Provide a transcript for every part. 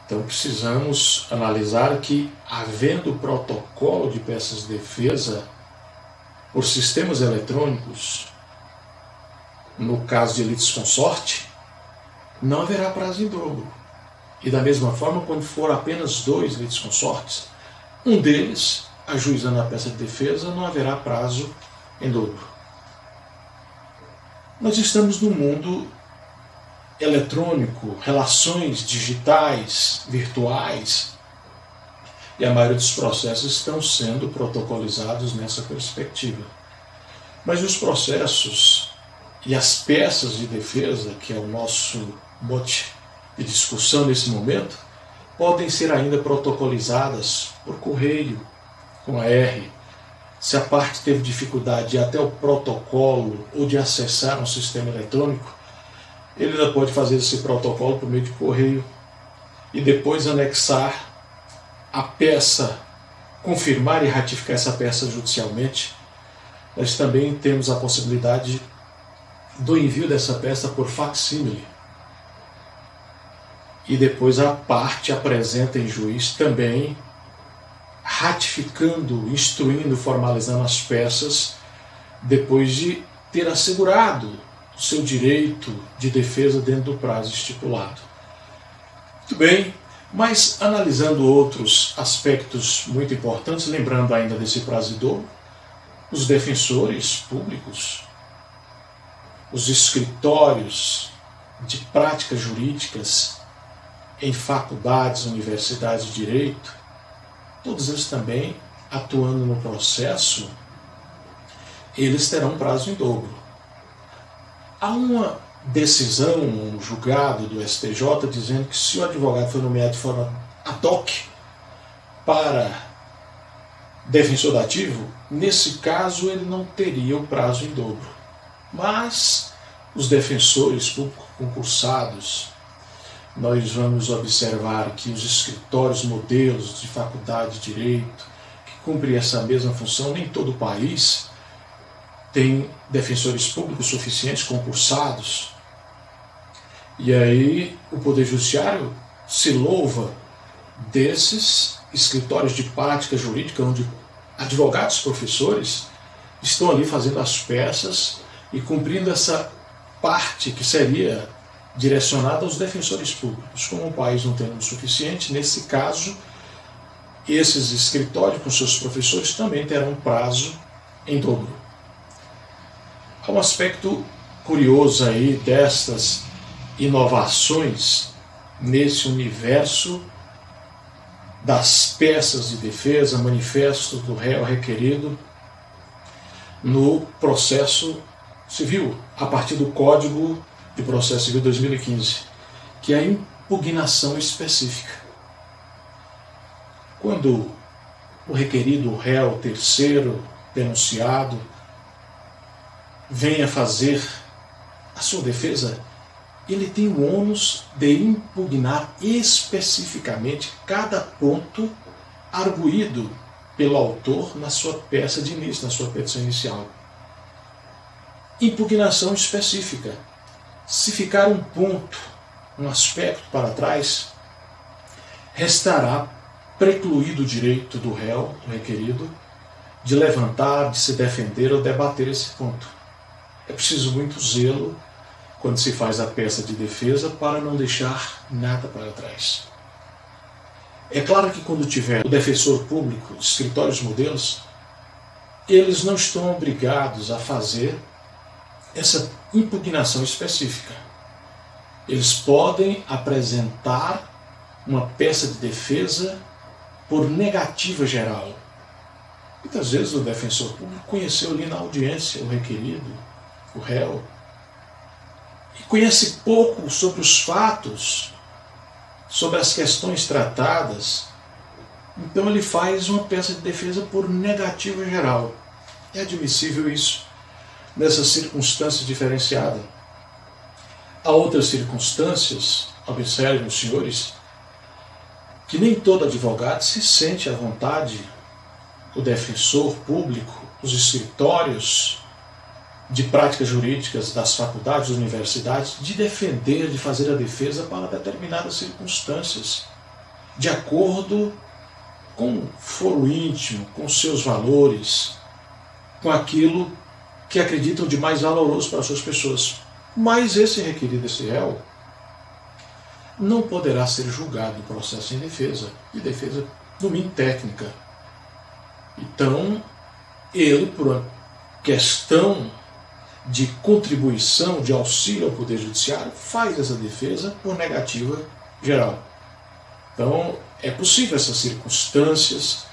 Então precisamos analisar que, havendo protocolo de peças de defesa por sistemas eletrônicos, no caso de litisconsorte, não haverá prazo em dobro. E da mesma forma, quando for apenas 2 litisconsortes, um deles, ajuizando a peça de defesa, não haverá prazo em dobro. Nós estamos num mundo eletrônico, relações digitais, virtuais, e a maioria dos processos estão sendo protocolizados nessa perspectiva. Mas os processos e as peças de defesa, que é o nosso mote de discussão nesse momento, podem ser ainda protocolizadas por correio, com a R. Se a parte teve dificuldade de ir até o protocolo ou de acessar um sistema eletrônico, ele ainda pode fazer esse protocolo por meio de correio e depois anexar a peça, confirmar e ratificar essa peça judicialmente. Nós também temos a possibilidade do envio dessa peça por facsímile. E depois a parte apresenta em juiz também ratificando, instruindo, formalizando as peças depois de ter assegurado o seu direito de defesa dentro do prazo estipulado. Muito bem, mas analisando outros aspectos muito importantes, lembrando ainda desse prazo de dobro, os defensores públicos, os escritórios de práticas jurídicas em faculdades, universidades de direito, todos eles também atuando no processo, eles terão prazo em dobro. Há uma decisão, um julgado do STJ dizendo que se o advogado for nomeado de forma ad hoc para defensor dativo, nesse caso ele não teria o prazo em dobro. Mas os defensores públicos concursados, nós vamos observar que os escritórios modelos de faculdade de direito, que cumprem essa mesma função, nem todo o país tem defensores públicos suficientes concursados. E aí o Poder Judiciário se louva desses escritórios de prática jurídica, onde advogados professores estão ali fazendo as peças e cumprindo essa parte que seria direcionada aos defensores públicos. Como o país não tem número suficiente, nesse caso, esses escritórios com seus professores também terão prazo em dobro. Há um aspecto curioso aí destas inovações nesse universo das peças de defesa, manifesto do réu requerido no processo civil, a partir do Código de Processo Civil 2015, que é a impugnação específica. Quando o requerido, o réu, terceiro, denunciado, venha fazer a sua defesa, ele tem o ônus de impugnar especificamente cada ponto arguído pelo autor na sua peça de início, na sua petição inicial. Impugnação específica. Se ficar um ponto, um aspecto para trás, restará precluído o direito do réu, do requerido, de levantar, de se defender ou debater esse ponto. É preciso muito zelo quando se faz a peça de defesa para não deixar nada para trás. É claro que quando tiver o defensor público, escritórios modelos, eles não estão obrigados a fazer essa impugnação específica. Eles podem apresentar uma peça de defesa por negativa geral. Muitas vezes o defensor público conheceu ali na audiência o requerido, o réu, e conhece pouco sobre os fatos, sobre as questões tratadas, então ele faz uma peça de defesa por negativa geral. É admissível isso nessas circunstâncias diferenciadas. Há outras circunstâncias, observem os senhores, que nem todo advogado se sente à vontade, o defensor público, os escritórios de práticas jurídicas das faculdades, das universidades, de defender, de fazer a defesa para determinadas circunstâncias. de acordo com o foro íntimo, com seus valores, com aquilo que acreditam de mais valoroso para as suas pessoas. Mas esse requerido, esse réu, não poderá ser julgado em processo em defesa, e defesa no mínimo técnica. Então, ele, por uma questão de contribuição, de auxílio ao Poder Judiciário, faz essa defesa por negativa geral. Então, é possível essas circunstâncias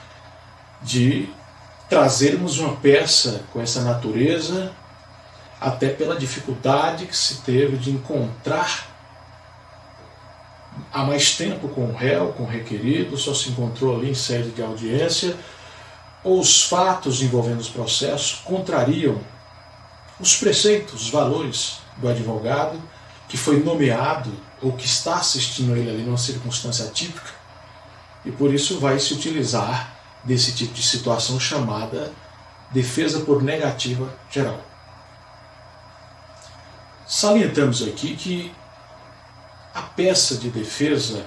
de trazermos uma peça com essa natureza, até pela dificuldade que se teve de encontrar há mais tempo com o réu, com o requerido, só se encontrou ali em sede de audiência, ou os fatos envolvendo os processos contrariam os preceitos, os valores do advogado que foi nomeado ou que está assistindo ele ali numa circunstância atípica, e por isso vai se utilizar desse tipo de situação chamada defesa por negativa geral. Salientamos aqui que a peça de defesa,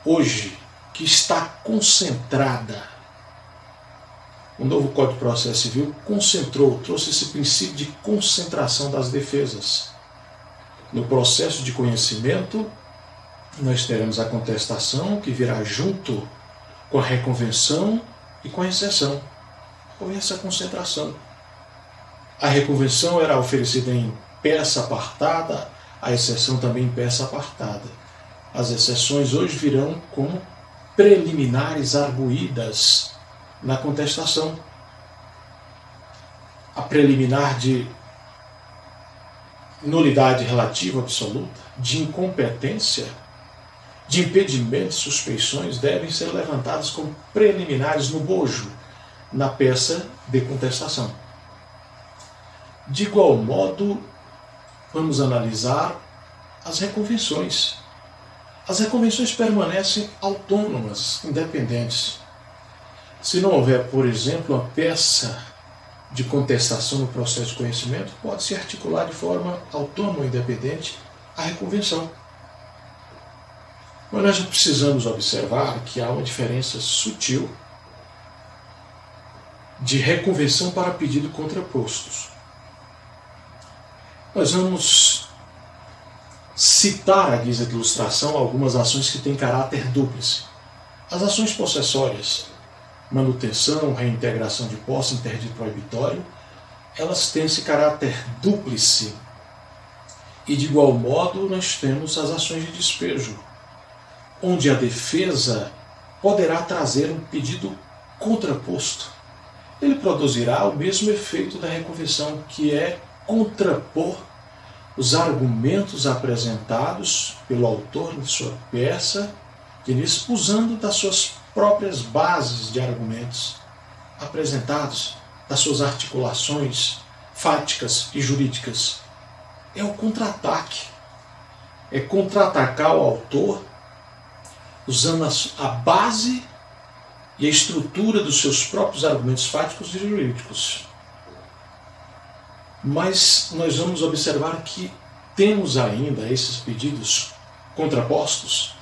hoje, que está concentrada, o novo Código de Processo Civil trouxe esse princípio de concentração das defesas. No processo de conhecimento, nós teremos a contestação, que virá junto com a reconvenção e com a exceção. Houve essa concentração. A reconvenção era oferecida em peça apartada, a exceção também em peça apartada. As exceções hoje virão como preliminares arguídas na contestação. A preliminar de nulidade relativa absoluta, de incompetência, de impedimentos, suspeições devem ser levantadas como preliminares no bojo, na peça de contestação. De igual modo, vamos analisar as reconvenções. As reconvenções permanecem autônomas, independentes. Se não houver, por exemplo, uma peça de contestação no processo de conhecimento, pode-se articular de forma autônoma ou independente a reconvenção. Mas nós precisamos observar que há uma diferença sutil de reconvenção para pedido contrapostos. Nós vamos citar, à guisa de ilustração, algumas ações que têm caráter dúplice. As ações possessórias, manutenção, reintegração de posse, interdito proibitório, elas têm esse caráter dúplice. E de igual modo nós temos as ações de despejo, onde a defesa poderá trazer um pedido contraposto. Ele produzirá o mesmo efeito da reconvenção, que é contrapor os argumentos apresentados pelo autor de sua peça, usando das suas próprias bases de argumentos apresentados, das suas articulações fáticas e jurídicas. É o contra-ataque. É contra-atacar o autor usando a base e a estrutura dos seus próprios argumentos fáticos e jurídicos. Mas nós vamos observar que temos ainda esses pedidos contrapostos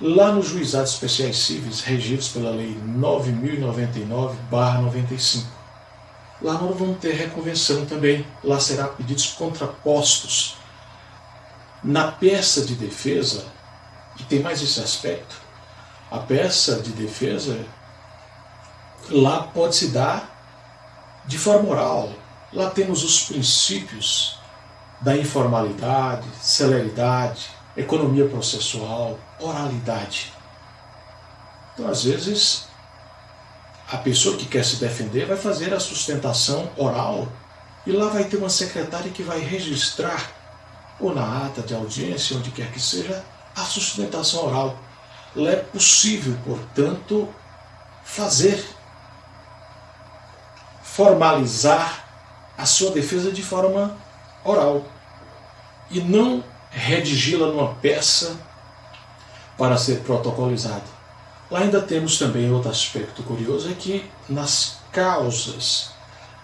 lá nos juizados especiais cíveis regidos pela Lei 9.099/95. Lá nós vamos ter reconvenção também. Lá será pedidos contrapostos. Na peça de defesa, e tem mais esse aspecto, a peça de defesa lá pode se dar de forma oral. Lá temos os princípios da informalidade, celeridade, economia processual, oralidade. Então, às vezes, a pessoa que quer se defender vai fazer a sustentação oral e lá vai ter uma secretária que vai registrar, ou na ata de audiência, onde quer que seja, a sustentação oral. Lá é possível, portanto, formalizar a sua defesa de forma oral e não redigi-la numa peça para ser protocolizada. Lá ainda temos também outro aspecto curioso, é que nas causas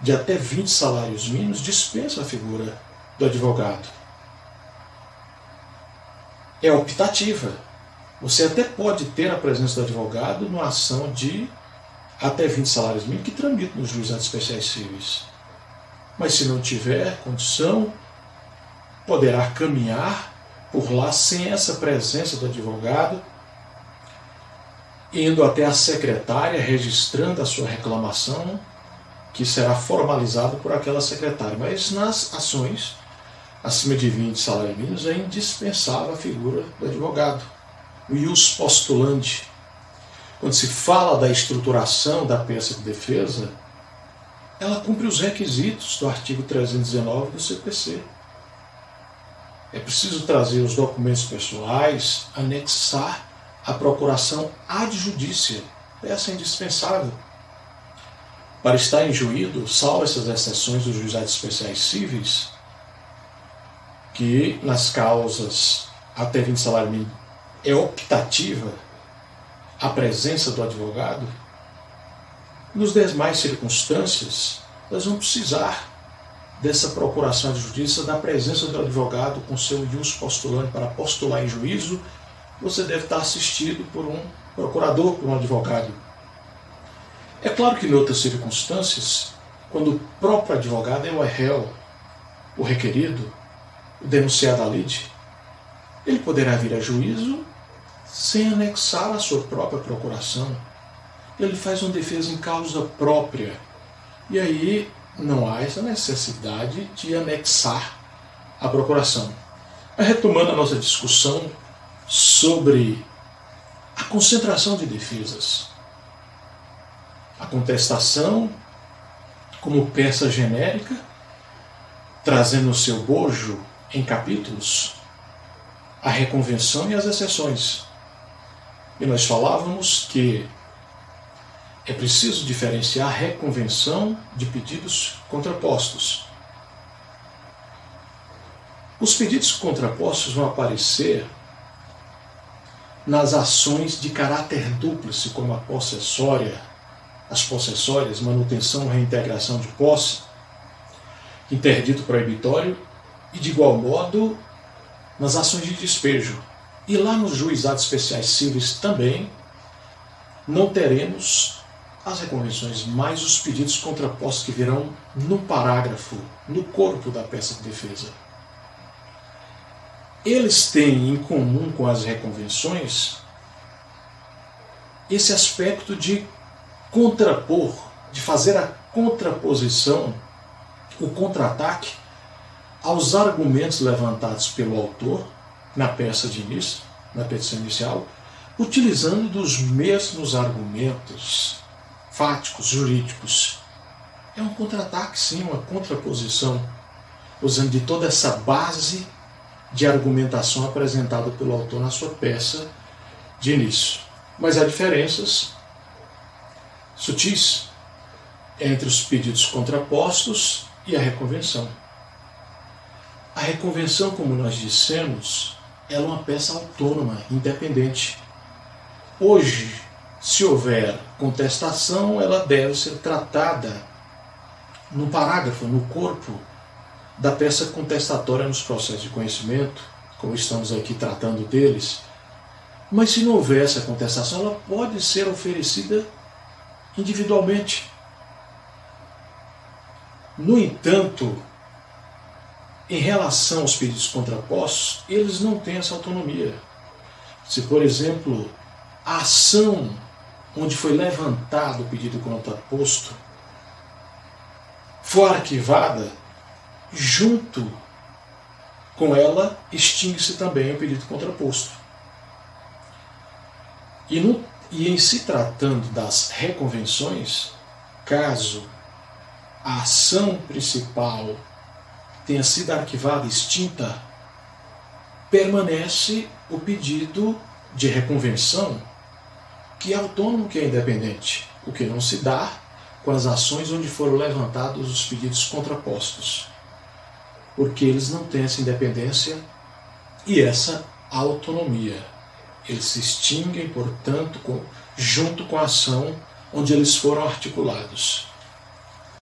de até 20 salários mínimos dispensa a figura do advogado. É optativa. Você até pode ter a presença do advogado numa ação de até 20 salários mínimos que tramita nos juizados especiais cíveis. Mas se não tiver condição, poderá caminhar por lá sem essa presença do advogado, indo até a secretária, registrando a sua reclamação, que será formalizado por aquela secretária. Mas nas ações acima de 20 salários mínimos é indispensável a figura do advogado, o ius postulandi. Quando se fala da estruturação da peça de defesa, ela cumpre os requisitos do artigo 319 do CPC. É preciso trazer os documentos pessoais, anexar a procuração ad judícia. Peça indispensável. Para estar injuído, salvo essas exceções dos juizados especiais cíveis, que nas causas até 20 salários mínimos é optativa a presença do advogado, nos demais circunstâncias, nós vamos precisar dessa procuração de justiça, da presença do advogado com seu ius postulante para postular em juízo. Você deve estar assistido por um procurador, por um advogado. É claro que em outras circunstâncias, quando o próprio advogado é o réu, o requerido, o denunciado à lide, ele poderá vir a juízo sem anexar a sua própria procuração. Ele faz uma defesa em causa própria. E aí não há essa necessidade de anexar a procuração. Mas retomando a nossa discussão sobre a concentração de defesas. A contestação como peça genérica, trazendo o seu bojo em capítulos, a reconvenção e as exceções. E nós falávamos que é preciso diferenciar a reconvenção de pedidos contrapostos. Os pedidos contrapostos vão aparecer nas ações de caráter dúplice, como a possessória, as possessórias, manutenção, reintegração de posse, interdito proibitório, e de igual modo nas ações de despejo. E lá nos juizados especiais cíveis também não teremos as reconvenções, mas os pedidos contrapostos que virão no parágrafo, no corpo da peça de defesa. Eles têm em comum com as reconvenções esse aspecto de contrapor, de fazer a contraposição, o contra-ataque aos argumentos levantados pelo autor na peça de início, na petição inicial, utilizando dos mesmos argumentos fáticos, jurídicos. É um contra-ataque, sim, uma contraposição, usando de toda essa base de argumentação apresentada pelo autor na sua peça de início. Mas há diferenças sutis entre os pedidos contrapostos e a reconvenção. A reconvenção, como nós dissemos, ela é uma peça autônoma, independente. Hoje, se houver contestação, ela deve ser tratada no parágrafo, no corpo da peça contestatória nos processos de conhecimento, como estamos aqui tratando deles. Mas se não houver essa contestação, ela pode ser oferecida individualmente. No entanto, em relação aos pedidos contrapostos, eles não têm essa autonomia. Se, por exemplo, a ação onde foi levantado o pedido contraposto for arquivada, junto com ela extingue-se também o pedido contraposto. E em se tratando das reconvenções, caso a ação principal tenha sido arquivada, extinta, permanece o pedido de reconvenção, que é autônomo, que é independente, o que não se dá com as ações onde foram levantados os pedidos contrapostos, porque eles não têm essa independência e essa autonomia. Eles se extinguem, portanto, junto com a ação onde eles foram articulados.